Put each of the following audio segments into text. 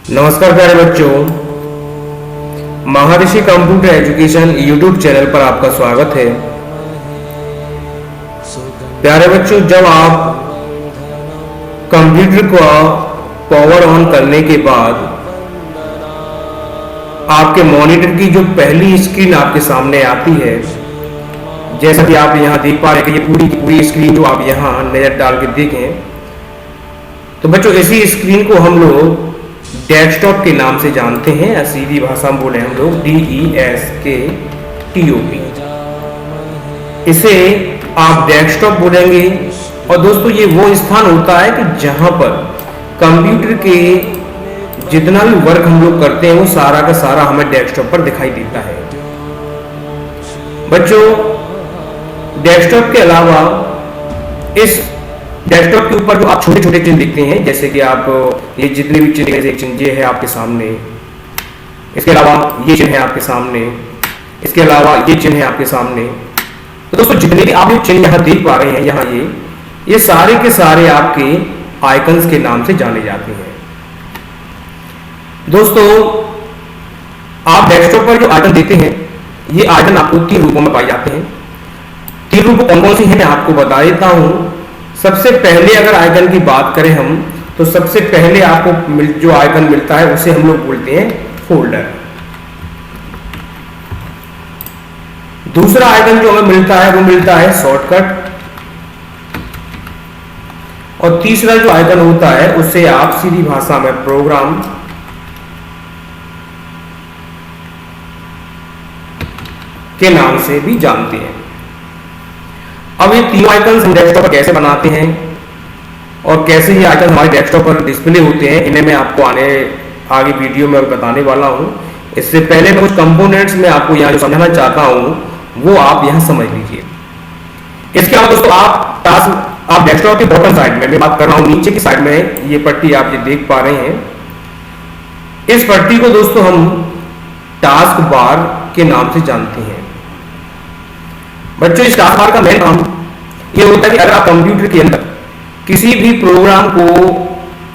नमस्कार प्यारे बच्चों, महर्षि कंप्यूटर एजुकेशन यूट्यूब चैनल पर आपका स्वागत है। प्यारे बच्चों, जब आप कंप्यूटर को पावर ऑन करने के बाद आपके मॉनिटर की जो पहली स्क्रीन आपके सामने आती है, जैसा कि आप यहाँ देख पा रहे हैं कि ये पूरी स्क्रीन जो आप यहाँ नजर डाल के देखें, तो बच्चों इसी स्क्रीन को हम लोग डेस्कटॉप के नाम से जानते हैं, या सीधी भाषा में बोले हम लोग DESKTOP। इसे आप डेस्कटॉप बोलेंगे। और दोस्तों ये वो स्थान होता है कि जहां पर कंप्यूटर के जितना भी वर्क हम लोग करते हैं वो सारा का सारा हमें डेस्कटॉप पर दिखाई देता है। बच्चों, डेस्कटॉप के अलावा इस डेस्कटॉप के ऊपर जो आप छोटे छोटे चिन्ह दिखते हैं, जैसे कि आप ये जितने भी चिन्ह ये है आपके सामने, इसके अलावा ये चिन्ह है आपके सामने, इसके अलावा ये चिन्ह है आपके सामने। तो दोस्तों जितने भी आप ये चिन्ह यहाँ देख पा रहे हैं, यहाँ ये सारे के सारे आपके आइकन्स के नाम से जाने जाते हैं। दोस्तों आप डेस्कटॉप पर जो आइकन देते हैं, ये आइकन आपको 3 रूपों में पाए जाते हैं। 3 रूप कौन कौन से हैं मैं आपको बता देता हूं। सबसे पहले अगर आइकन की बात करें हम, तो सबसे पहले आपको जो आइकन मिलता है उसे हम लोग बोलते हैं फोल्डर। दूसरा आइकन जो हमें मिलता है वो मिलता है शॉर्टकट। और तीसरा जो आइकन होता है उसे आप सीधी भाषा में प्रोग्राम के नाम से भी जानते हैं। अब ये तीनों आइकन्स हम डेस्कटॉप पर कैसे बनाते हैं और कैसे ये आइकन हमारे डेस्कटॉप पर डिस्प्ले होते हैं, इन्हें मैं आपको आगे वीडियो में बताने वाला हूं। इससे पहले मैं कुछ कंपोनेंट्स में आपको यहाँ जो समझाना चाहता हूं वो आप यहाँ समझ लीजिए। इसके अलावा दोस्तों आप डेस्कटॉप के बॉटम साइड में, मैं बात कर रहा हूँ नीचे की साइड में, ये पट्टी आप ये देख पा रहे हैं। इस पट्टी को दोस्तों हम टास्क बार के नाम से जानते हैं। बच्चों इस टास्क बार का मेन काम ये होता है कि अगर आप कंप्यूटर के अंदर किसी भी प्रोग्राम को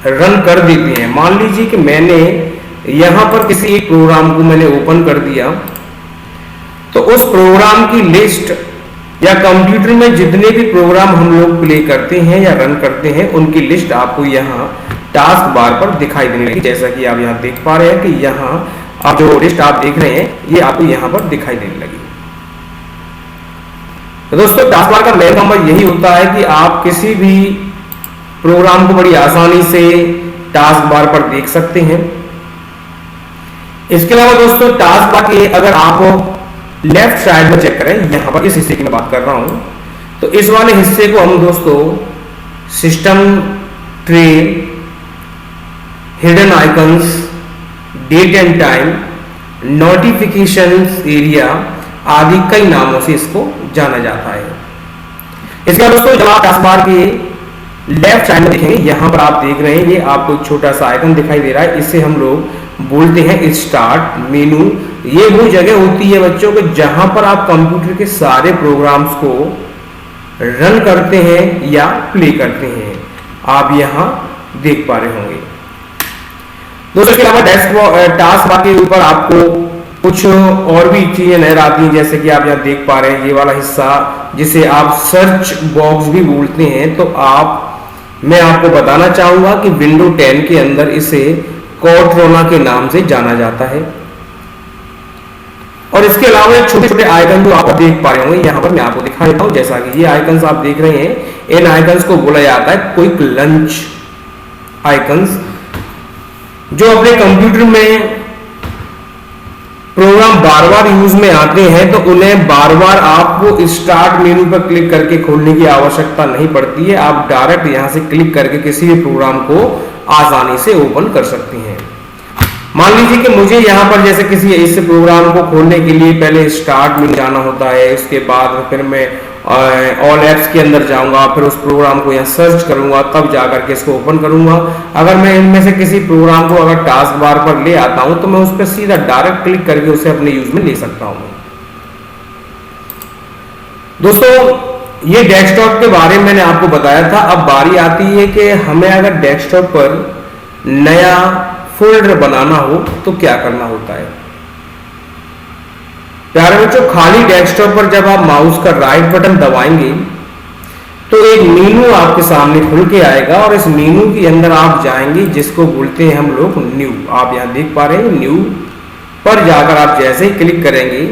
रन कर देते हैं, मान लीजिए कि मैंने यहां पर किसी एक प्रोग्राम को मैंने ओपन कर दिया, तो उस प्रोग्राम की लिस्ट या कंप्यूटर में जितने भी प्रोग्राम हम लोग प्ले करते हैं या रन करते हैं उनकी लिस्ट आपको यहाँ टास्क बार पर दिखाई देने लगी। जैसा कि आप यहाँ देख पा रहे हैं कि यहाँ आप जो लिस्ट आप देख रहे हैं ये आपको यहाँ पर दिखाई देने लगी। तो दोस्तों टास्क बार का मेन काम यही होता है कि आप किसी भी प्रोग्राम को बड़ी आसानी से टास्क बार पर देख सकते हैं। इसके अलावा दोस्तों टास्क बार के अगर आप लेफ्ट साइड में चेक करें, यहां पर इस हिस्से की मैं बात कर रहा हूं, तो इस वाले हिस्से को हम दोस्तों system tray, hidden icons, date and time, notifications area आदि कई नामों से इसको जाना जाता है। इसके बाद दोस्तों जब आप टास्क बार के लेफ्ट साइड में देखेंगे, यहां पर आप देख रहे हैं ये आपको एक छोटा सा आइकन दिखाई दे रहा है, इसे हम लोग बोलते हैं स्टार्ट मेनू। ये वो जगह होती है बच्चों कि जहां पर आप कंप्यूटर के सारे प्रोग्राम्स को रन करते हैं या प्ले करते हैं, आप यहां देख पा रहे होंगे। दोस्तों के अलावा टास्क बार के ऊपर आपको कुछ और भी चीजें नजर आती हैं, जैसे कि आप यहाँ देख पा रहे हैं ये वाला हिस्सा जिसे आप सर्च बॉक्स भी बोलते हैं। तो मैं आपको बताना चाहूंगा कि विंडो 10 के अंदर इसे कॉर्टरोना के नाम से जाना जाता है। और इसके अलावा छोटे छोटे आइकन जो आप देख पा रहे होंगे, यहाँ पर मैं आपको दिखा देता हूँ। जैसा कि ये आइकन्स आप देख रहे हैं, इन आइकन्स को बोला जाता है क्विक लंच आइकन्स। जो अपने कंप्यूटर में प्रोग्राम बार बार यूज में आते हैं तो उन्हें बार बार आपको स्टार्ट मेनू पर क्लिक करके खोलने की आवश्यकता नहीं पड़ती है। आप डायरेक्ट यहां से क्लिक करके किसी भी प्रोग्राम को आसानी से ओपन कर सकते हैं। मान लीजिए कि मुझे यहां पर जैसे किसी इस प्रोग्राम को खोलने के लिए पहले स्टार्ट मेनू जाना होता है, उसके बाद फिर मैं ऑल एप्स के अंदर जाऊंगा, फिर उस प्रोग्राम को यहाँ सर्च करूंगा, तब जाकर के इसको ओपन करूंगा। अगर मैं इनमें से किसी प्रोग्राम को अगर टास्क बार पर ले आता हूं तो मैं उस पर सीधा डायरेक्ट क्लिक करके उसे अपने यूज में ले सकता हूं। दोस्तों ये डेस्कटॉप के बारे में मैंने आपको बताया था। अब बारी आती है कि हमें अगर डेस्कटॉप पर नया फोल्डर बनाना हो तो क्या करना होता है। प्यारे बच्चों, खाली डेस्कटॉप पर जब आप माउस का राइट बटन दबाएंगे तो एक मेनू आपके सामने खुल के आएगा और इस मेनू के अंदर आप जाएंगे जिसको बोलते हैं हम लोग न्यू। आप यहां देख पा रहे हैं न्यू पर जाकर आप जैसे ही क्लिक करेंगे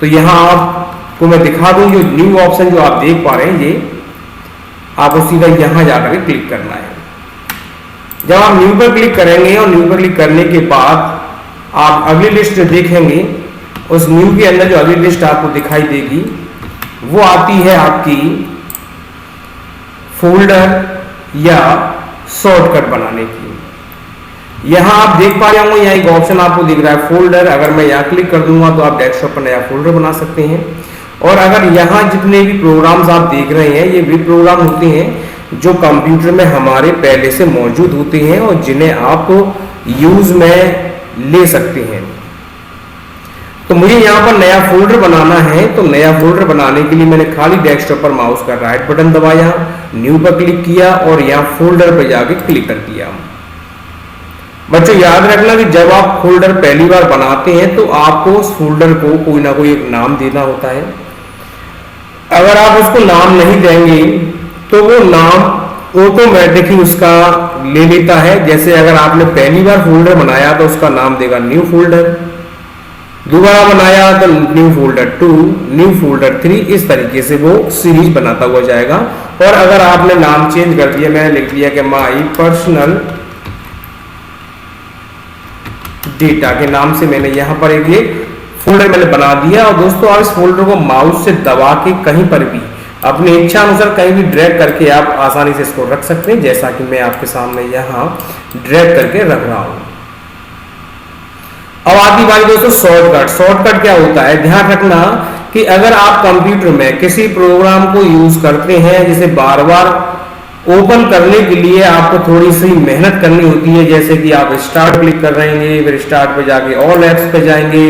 तो यहां आपको मैं दिखा दूं जो न्यू ऑप्शन जो आप देख पा रहे हैं ये आपको सीधा यहां जाकर क्लिक करना है। जब आप न्यू पर क्लिक करेंगे और न्यू पर क्लिक करने के बाद आप अगली लिस्ट देखेंगे, उस न्यू के अंदर जो अगली लिस्ट आपको दिखाई देगी वो आती है आपकी फोल्डर या शॉर्टकट बनाने की। यहां आप देख पा रहे होंगे यहाँ एक ऑप्शन आपको दिख रहा है फोल्डर। अगर मैं यहाँ क्लिक कर दूंगा तो आप डेस्कटॉप पर नया फोल्डर बना सकते हैं। और अगर यहाँ जितने भी प्रोग्राम्स आप देख रहे हैं ये भी प्रोग्राम होते हैं जो कंप्यूटर में हमारे पहले से मौजूद होते हैं और जिन्हें आप यूज में ले सकते हैं। तो मुझे यहाँ पर नया फोल्डर बनाना है, तो नया फोल्डर बनाने के लिए मैंने खाली डेस्कटॉप पर माउस का राइट बटन दबाया, न्यू पर क्लिक किया और यहाँ फोल्डर पर जाके क्लिक कर दिया। बच्चों याद रखना कि जब आप फोल्डर पहली बार बनाते हैं तो आपको उस फोल्डर को कोई ना कोई एक नाम देना होता है। अगर आप उसको नाम नहीं देंगे तो वो नाम ऑटोमेटिक ही उसका ले लेता है। जैसे अगर आपने पहली बार फोल्डर बनाया तो उसका नाम देगा न्यू फोल्डर, दोबारा बनाया तो न्यू फोल्डर 2, न्यू फोल्डर 3, इस तरीके से वो सीरीज बनाता हुआ जाएगा। और अगर आपने नाम चेंज कर दिया, मैंने लिख दिया कि माई पर्सनल डेटा के नाम से मैंने यहां पर एक ये फोल्डर मैंने बना दिया। और दोस्तों आप इस फोल्डर को माउस से दबा के कहीं पर भी अपनी इच्छा अनुसार कहीं भी ड्रैग करके आप आसानी से इसको रख सकते हैं, जैसा कि मैं आपके सामने यहां ड्रैग करके रख रहा हूं। अब आती बारी दोस्तों शॉर्टकट। शॉर्टकट क्या होता है, ध्यान रखना कि अगर आप कंप्यूटर में किसी प्रोग्राम को यूज करते हैं जिसे बार बार ओपन करने के लिए आपको थोड़ी सी मेहनत करनी होती है, जैसे कि आप स्टार्ट क्लिक कर रहे हैं, फिर स्टार्ट पे जाके ऑल एप्स पे जाएंगे,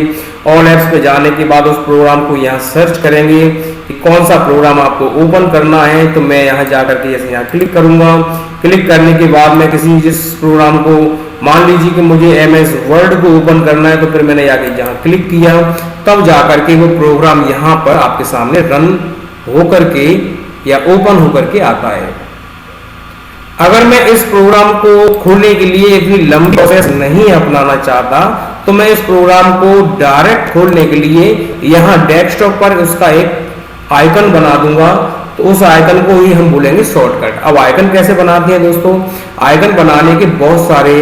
ऑल एप्स पे जाने के बाद उस प्रोग्राम को यहाँ सर्च करेंगे कि कौन सा प्रोग्राम आपको ओपन करना है। तो मैं यहाँ जाकर के जैसे यहाँ क्लिक करूंगा, क्लिक करने के बाद मैं किसी जिस प्रोग्राम को, मान लीजिए कि मुझे MS वर्ड को ओपन करना है, तो फिर मैंने जाके यहाँ क्लिक किया, तब जाकर के वो प्रोग्राम यहाँ पर आपके सामने रन होकर के या ओपन होकर के आता है। अगर मैं इस प्रोग्राम को खोलने के लिए इतनी लंबी प्रोसेस नहीं अपनाना चाहता तो मैं इस प्रोग्राम को डायरेक्ट खोलने के लिए यहाँ डेस्कटॉप पर उसका एक आइकन बना दूंगा। तो उस आइकन को ही हम बोलेंगे शॉर्टकट। अब आइकन कैसे बनाते हैं दोस्तों, आइकन बनाने के बहुत सारे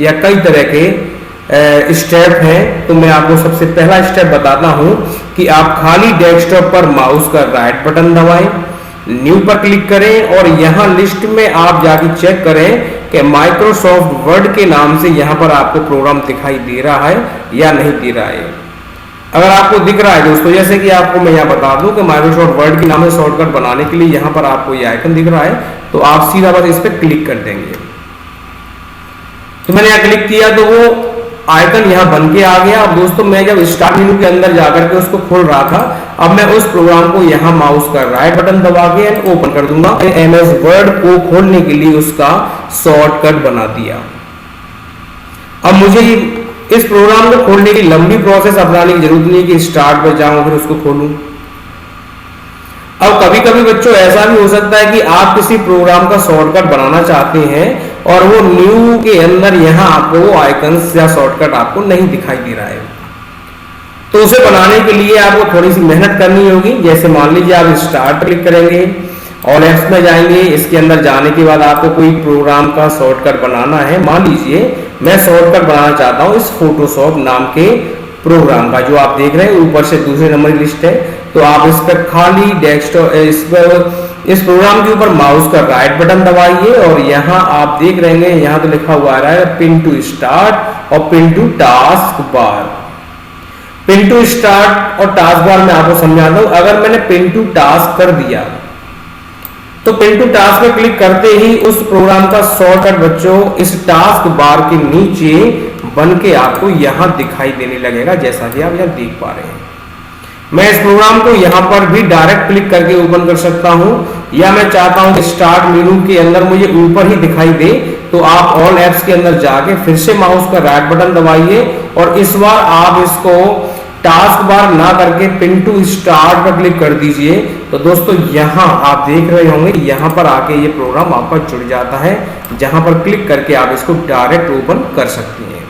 या कई तरह के स्टेप हैं। तो मैं आपको सबसे पहला स्टेप बताता हूं कि आप खाली डेस्कटॉप पर माउस का राइट बटन दबाएं, न्यू पर क्लिक करें और यहां लिस्ट में आप जाके चेक करें कि माइक्रोसॉफ्ट वर्ड के नाम से यहां पर आपको प्रोग्राम दिखाई दे रहा है या नहीं दे रहा है। अगर आपको दिख रहा है दोस्तों, जैसे कि आपको मैं यहाँ बता दूं कि माइक्रोसॉफ्ट वर्ड के नाम से शॉर्टकट बनाने के लिए यहाँ पर आपको ये आइकन दिख रहा है, तो आप सीधा बस इस पर क्लिक कर देंगे। तो मैंने यहाँ क्लिक किया तो वो आइकन यहाँ बन के आ गया। अब दोस्तों मैं जब स्टार्ट मेनू के अंदर जाकर के उसको खोल रहा था, अब मैं उस प्रोग्राम को यहाँ माउस का राइट बटन दबा के ओपन कर दूंगा। MS वर्ड को खोलने के लिए उसका शॉर्टकट बना दिया। अब मुझे इस प्रोग्राम को खोलने की लंबी प्रोसेस अपनाने की जरूरत नहीं कि स्टार्ट पर जाऊं फिर उसको खोलूं। अब कभी कभी बच्चों ऐसा भी हो सकता है कि आप किसी प्रोग्राम का शॉर्टकट बनाना चाहते हैं और वो न्यू के अंदर यहाँ आपको वो आइकन्स या शॉर्टकट आपको नहीं दिखाई दे रहा है। तो उसे बनाने के लिए आपको थोड़ी सी मेहनत करनी होगी। जैसे मान लीजिए आप स्टार्ट क्लिक करेंगे, ऑल एप्स में जाएंगे, इसके अंदर जाने के बाद आपको कोई प्रोग्राम का शॉर्टकट बनाना है। मान लीजिए मैं शॉर्टकट बनाना चाहता हूँ इस फोटोशॉप नाम के प्रोग्राम का, जो आप देख रहे हैं ऊपर से दूसरे नंबर की लिस्ट है। तो आप इस पर खाली डेस्कटॉप इस प्रोग्राम के ऊपर माउस का राइट बटन दबाइए और यहाँ आप देख रहे हैं यहाँ तो लिखा हुआ आ रहा है पिन टू स्टार्ट और pin to taskbar. Pin to start और टास्क बार मैं आपको समझाता हूं। अगर मैंने पिन टू टास्क कर दिया तो पिन टू टास्क पे क्लिक करते ही उस प्रोग्राम का शॉर्टकट बच्चों इस टास्क बार के नीचे बन के आपको यहां दिखाई देने लगेगा, जैसा कि आप यहां देख पा रहे हैं। मैं इस प्रोग्राम को यहां पर भी डायरेक्ट क्लिक करके ओपन कर सकता हूं, या मैं चाहता हूं कि स्टार्ट मेनू के अंदर मुझे ऊपर ही दिखाई दे तो आप ऑल ऐप्स के अंदर जाके फिर से माउस का राइट बटन दबाइए और इस बार आप इसको टास्क बार ना करके पिन टू स्टार्ट पर क्लिक कर दीजिए। तो दोस्तों यहाँ आप देख रहे होंगे, यहाँ पर आके ये प्रोग्राम आपका जुड़ जाता है, जहां पर क्लिक करके आप इसको डायरेक्ट ओपन कर सकते हैं।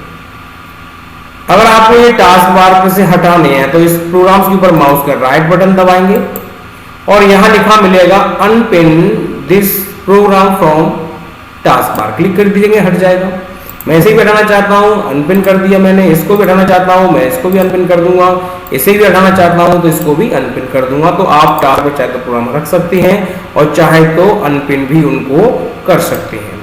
अगर आपको ये टास्क बार से हटाने हैं तो इस प्रोग्राम के ऊपर माउस का राइट बटन दबाएंगे और यहां लिखा मिलेगा unpin this program from taskbar, click कर दीजिएंगे, हट जाएगा। मैं इसे भी हटाना चाहता हूं, अनपिन कर दिया मैंने, इसको भी हटाना चाहता हूं, मैं इसको भी अनपिन कर दूंगा, इसे भी हटाना चाहता हूं तो इसको भी अनपिन कर दूंगा। तो आप टास्क पर चाहे तो प्रोग्राम रख सकते हैं और चाहे तो अनपिन भी उनको कर सकते हैं।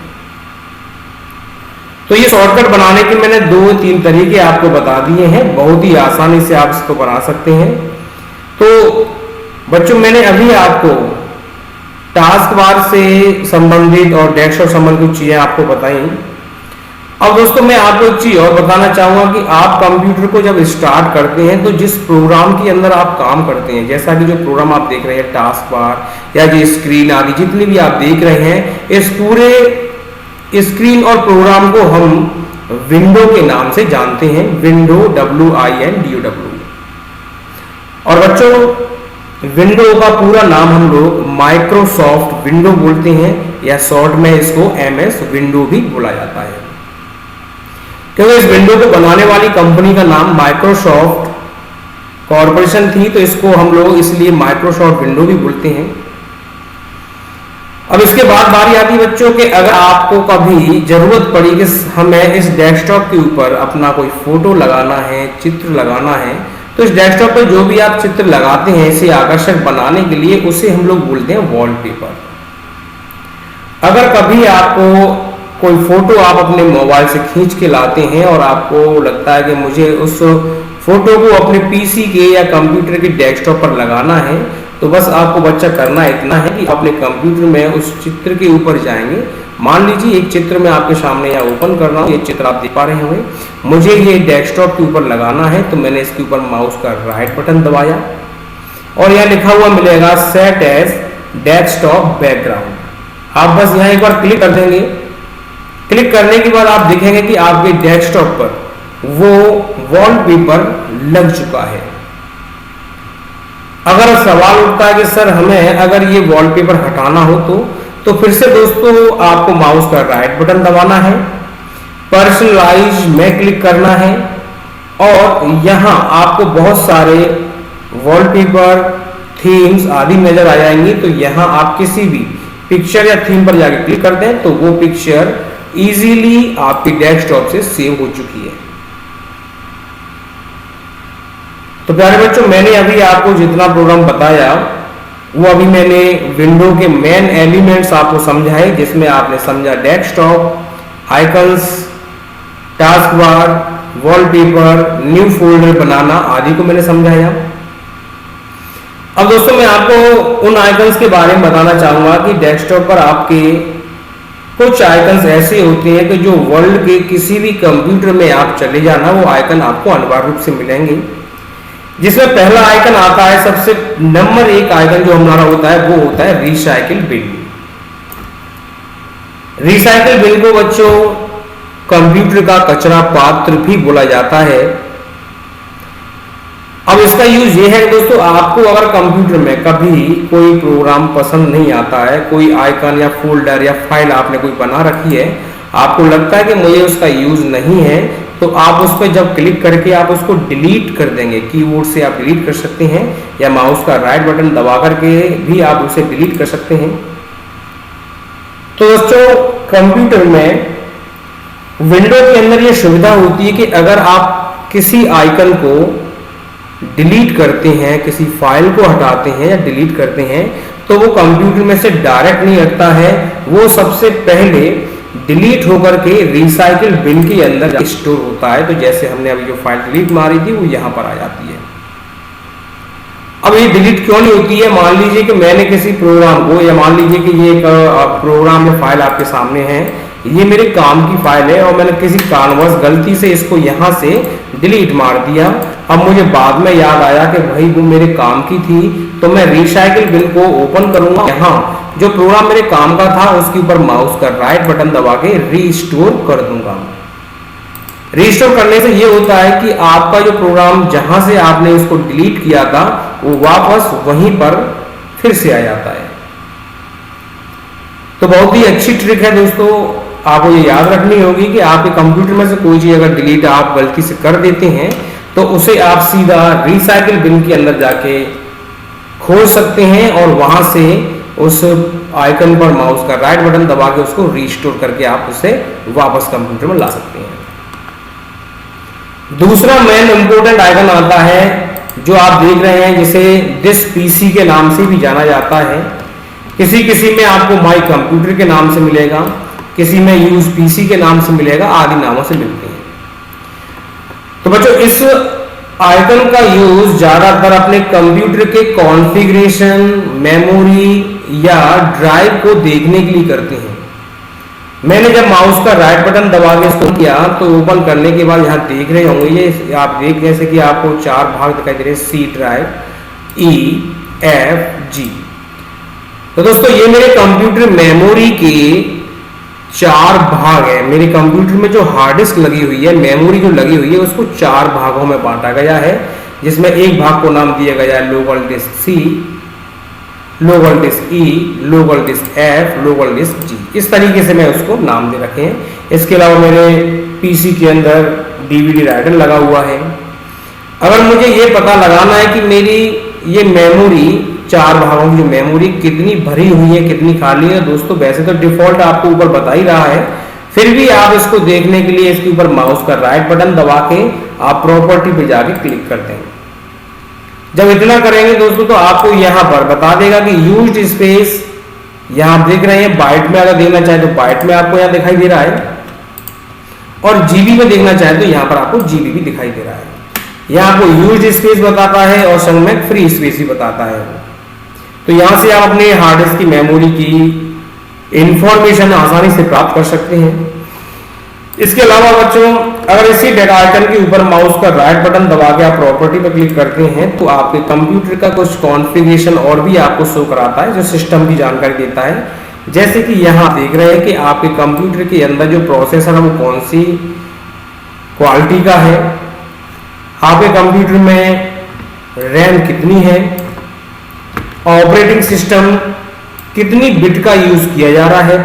तो ये शॉर्टकट बनाने के मैंने 2-3 तरीके आपको बता दिए हैं, बहुत ही आसानी से आप इसको बना सकते हैं। तो बच्चों मैंने अभी आपको टास्क बार से संबंधित और डेस्कटॉप संबंधित चीजें आपको बताई। अब दोस्तों मैं आपको एक चीज और बताना चाहूंगा कि आप कंप्यूटर को जब स्टार्ट करते हैं तो जिस प्रोग्राम के अंदर आप काम करते हैं, जैसा कि जो प्रोग्राम आप देख रहे हैं टास्क बार या जो स्क्रीन आदि जितनी भी आप देख रहे हैं, इस पूरे स्क्रीन और प्रोग्राम को हम विंडो के नाम से जानते हैं, विंडो WINDO। और बच्चों विंडो का पूरा नाम हम लोग माइक्रोसॉफ्ट विंडो बोलते हैं या शॉर्ट में इसको MS विंडो भी बोला जाता है, क्योंकि इस विंडो को बनाने वाली कंपनी का नाम माइक्रोसॉफ्ट कॉरपोरेशन थी, तो इसको हम लोग इसलिए माइक्रोसॉफ्ट विंडो भी बोलते हैं। अब इसके बाद बारी आती है बच्चों के, अगर आपको कभी जरूरत पड़ी कि हमें इस डेस्कटॉप के ऊपर अपना कोई फोटो लगाना है, चित्र लगाना है, तो इस डेस्कटॉप पर जो भी आप चित्र लगाते हैं इसे आकर्षक बनाने के लिए, उसे हम लोग बोलते हैं वॉलपेपर। अगर कभी आपको कोई फोटो आप अपने मोबाइल से खींच के लाते हैं और आपको लगता है कि मुझे उस फोटो को अपने पीसी के या कंप्यूटर के डेस्कटॉप पर लगाना है, तो बस आपको बच्चा करना इतना है कि अपने कंप्यूटर में उस चित्र के ऊपर जाएंगे। मान लीजिए एक चित्र मैं आपके सामने यहाँ ओपन कर रहा हूँ, ये चित्र आप देख पा रहे होंगे, मुझे ये डेस्कटॉप के ऊपर लगाना है, तो मैंने इसके ऊपर माउस का राइट बटन दबाया और यहाँ लिखा हुआ मिलेगा सेट एज डेस्कटॉप बैकग्राउंड। आप बस यहाँ एक बार क्लिक कर देंगे। क्लिक करने के बाद आप देखेंगे कि आपके डेस्कटॉप पर वो वॉलपेपर लग चुका है। अगर सवाल उठता है कि सर हमें अगर ये वॉलपेपर हटाना हो तो फिर से दोस्तों आपको माउस का राइट बटन दबाना है, पर्सनलाइज में क्लिक करना है और यहां आपको बहुत सारे वॉलपेपर, थीम्स आदि नजर आ जाएंगी। तो यहां आप किसी भी पिक्चर या थीम पर जाकर क्लिक कर दें तो वो पिक्चर इजीली आपके डेस्कटॉप से सेव हो चुकी है। तो प्यारे बच्चों मैंने अभी आपको जितना प्रोग्राम बताया वो अभी मैंने विंडो के मेन एलिमेंट्स आपको समझाए, जिसमें आपने समझा desktop, icons, task bar, wallpaper, new folder बनाना आदि को मैंने समझाया। अब दोस्तों मैं आपको उन आइकन्स के बारे में बताना चाहूंगा कि डेस्कटॉप पर आपके कुछ आइकन्स ऐसे होते हैं कि जो वर्ल्ड के किसी भी कंप्यूटर में आप चले जाना वो आइकन आपको अनिवार्य रूप से मिलेंगे, जिसमें पहला आइकन आता है, सबसे नंबर 1 आइकन जो हमारा होता है वो होता है रिसाइकिल बिन। रिसाइकिल बिन को बच्चों कंप्यूटर का कचरा पात्र भी बोला जाता है। अब इसका यूज ये है दोस्तों, आपको अगर कंप्यूटर में कभी कोई प्रोग्राम पसंद नहीं आता है, कोई आइकन या फोल्डर या फाइल आपने कोई बना रखी है, आपको लगता है कि मुझे उसका यूज नहीं है, तो आप उस पर जब क्लिक करके आप उसको डिलीट कर देंगे। कीबोर्ड से आप डिलीट कर सकते हैं या माउस का राइट बटन दबा करके भी आप उसे डिलीट कर सकते हैं। तो दोस्तों कंप्यूटर में विंडो के अंदर ये सुविधा होती है कि अगर आप किसी आइकन को डिलीट करते हैं, किसी फाइल को हटाते हैं या डिलीट करते हैं, तो वो कंप्यूटर में से डायरेक्ट नहीं हटता है, वो सबसे पहले डिलीट होकर के रिसाइकिल बिन के अंदर स्टोर होता है। तो जैसे हमने अभी जो फाइल डिलीट मारी थी वो यहां पर आ जाती है। अब ये डिलीट क्यों नहीं होती है? मान लीजिए कि मैंने किसी प्रोग्राम को, या मान लीजिए कि ये एक प्रोग्राम या फाइल आपके सामने है, ये मेरे काम की फाइल है और मैंने किसी कारणवश गलती से इसको यहाँ से डिलीट मार दिया। अब मुझे बाद में याद आया कि भाई वो मेरे काम की थी, तो मैं रिसाइकिल बिन को ओपन करूंगा। यहाँ जो प्रोग्राम मेरे काम का था उसके ऊपर माउस का राइट बटन दबा के रीस्टोर कर दूंगा। रीस्टोर करने से ये होता है कि आपका जो प्रोग्राम जहां से आपने इसको डिलीट किया था वो वापस वहीं पर फिर से आ जाता है। तो बहुत ही अच्छी ट्रिक है दोस्तों, आपको ये याद रखनी होगी कि आपके कंप्यूटर में से कोई चीज अगर डिलीट आप गलती से कर देते हैं तो उसे आप सीधा रिसाइकिल बिन के अंदर जाके खोज सकते हैं और वहां से उस आइकन पर माउस का राइट बटन दबा के उसको रीस्टोर करके आप उसे वापस कंप्यूटर में ला सकते हैं। दूसरा मेन इंपोर्टेंट आइकन आता है जो आप देख रहे हैं, जिसे दिस पीसी के नाम से भी जाना जाता है। किसी में आपको माई कंप्यूटर के नाम से मिलेगा, किसी में यूज पीसी के नाम से मिलेगा, आदि नामों से मिलते हैं। तो बच्चों इस आइकन का यूज ज्यादातर अपने कंप्यूटर के कॉन्फ़िगरेशन, मेमोरी या ड्राइव को देखने के लिए करते हैं। मैंने जब माउस का राइट बटन दबा के इसको किया तो ओपन करने के बाद यहाँ देख रहे होंगे, ये आप देख जैसे कि आपको 4 भाग दिखाई दे रहे हैं, सी ड्राइव, ई, एफ, जी। तो दोस्तों ये मेरे कंप्यूटर मेमोरी के 4 भाग है। मेरे कंप्यूटर में जो हार्ड डिस्क लगी हुई है, मेमोरी जो लगी हुई है, उसको 4 भागों में बांटा गया है, जिसमें एक भाग को नाम दिया गया है local disk C, local disk E, local disk F, local disk G. इस तरीके से मैं उसको नाम दे रखे हैं। इसके अलावा मेरे पीसी के अंदर डीवीडी राइटर लगा हुआ है। अगर मुझे ये पता लगाना है कि मेरी ये मेमोरी 4 भागों की जो मेमोरी कितनी भरी हुई है, कितनी खाली है, दोस्तों वैसे तो डिफॉल्ट आपको ऊपर बता ही रहा है, फिर भी आप इसको देखने के लिए इसके ऊपर माउस का राइट बटन दबा के आप प्रॉपर्टी पे जाके क्लिक करते हैं। जब इतना करेंगे दोस्तों तो आपको यहां पर बता देगा कि यूज्ड स्पेस, यहां आप देख रहे हैं बाइट में अगर देखना चाहे तो बाइट में आपको यहां दिखाई दे रहा है, और जीबी में देखना चाहे तो यहां पर आपको जीबी भी दिखाई दे रहा है। यहां आपको यूज्ड स्पेस बताता है और संग में फ्री स्पेस भी बताता है। तो यहां से आप अपने हार्ड डिस्क की मेमोरी की इंफॉर्मेशन आसानी से प्राप्त कर सकते हैं। इसके अलावा बच्चों अगर इसी डेटा आइकन के ऊपर माउस का राइट बटन दबा के आप प्रॉपर्टी पर क्लिक करते हैं तो आपके कंप्यूटर का कुछ कॉन्फ़िगरेशन और भी आपको शो कराता है, जो सिस्टम की जानकारी देता है। जैसे कि यहाँ देख रहे हैं कि आपके कंप्यूटर के अंदर जो प्रोसेसर है वो कौन सी क्वालिटी का है, आपके कंप्यूटर में रैम कितनी है, ऑपरेटिंग सिस्टम कितनी बिट का यूज किया जा रहा है,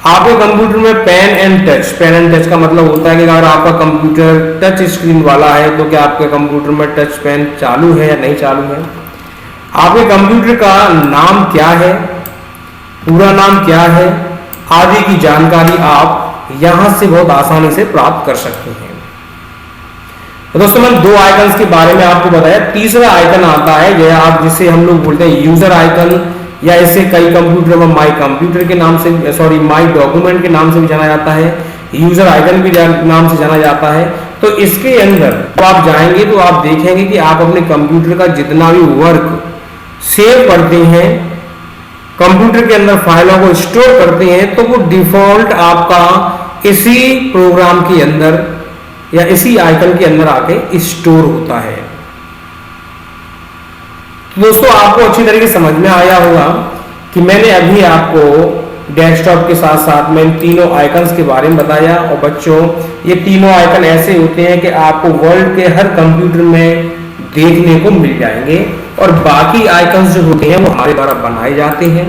आपके कंप्यूटर में पेन एंड टच का मतलब होता है कि अगर आपका कंप्यूटर टच स्क्रीन वाला है तो क्या आपके कंप्यूटर में टच पेन चालू है या नहीं चालू है, आपके कंप्यूटर का नाम क्या है, पूरा नाम क्या है, आदि की जानकारी आप यहां से बहुत आसानी से प्राप्त कर सकते हैं। तो दोस्तों मैंने 2 आइकन्स के बारे में आपको बताया। तीसरा आइकन आता है यह आप जिसे हम लोग बोलते हैं यूजर आइकन, या इसे कई कंप्यूटर में माई कंप्यूटर के नाम से, सॉरी माई डॉक्यूमेंट के नाम से भी जाना जाता है, यूजर आइकन भी नाम से जाना जाता है। तो इसके अंदर तो आप जाएंगे तो आप देखेंगे कि आप अपने कंप्यूटर का जितना भी वर्क सेव करते हैं, कंप्यूटर के अंदर फाइलों को स्टोर करते हैं, तो वो डिफॉल्ट आपका इसी प्रोग्राम के अंदर या इसी आइकन के अंदर आके स्टोर होता है। तो दोस्तों आपको अच्छी तरीके से समझ में आया होगा कि मैंने अभी आपको डेस्कटॉप के साथ साथ में इन तीनों आइकन्स के बारे में बताया। और बच्चों ये तीनों आइकन ऐसे होते हैं कि आपको वर्ल्ड के हर कंप्यूटर में देखने को मिल जाएंगे, और बाकी आइकन्स जो होते हैं वो हमारे द्वारा बनाए जाते हैं,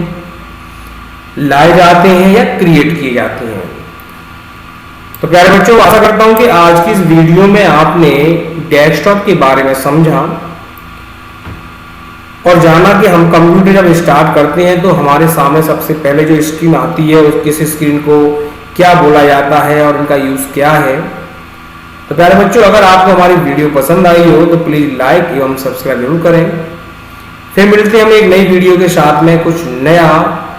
लाए जाते हैं या क्रिएट किए जाते हैं। तो प्यारे बच्चों आशा करता हूं कि आज की इस वीडियो में आपने डेस्कटॉप के बारे में समझा और जाना कि हम कंप्यूटर जब स्टार्ट करते हैं तो हमारे सामने सबसे पहले जो स्क्रीन आती है उस किस स्क्रीन को क्या बोला जाता है और इनका यूज क्या है। तो प्यारे बच्चों अगर आपको हमारी वीडियो पसंद आई हो तो प्लीज लाइक एवं सब्सक्राइब जरूर करें। फिर मिलते हैं हम एक नई वीडियो के साथ में कुछ नया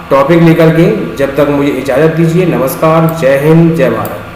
टॉपिक लेकर के। जब तक मुझे इजाजत दीजिए। नमस्कार, जय हिंद, जय भारत।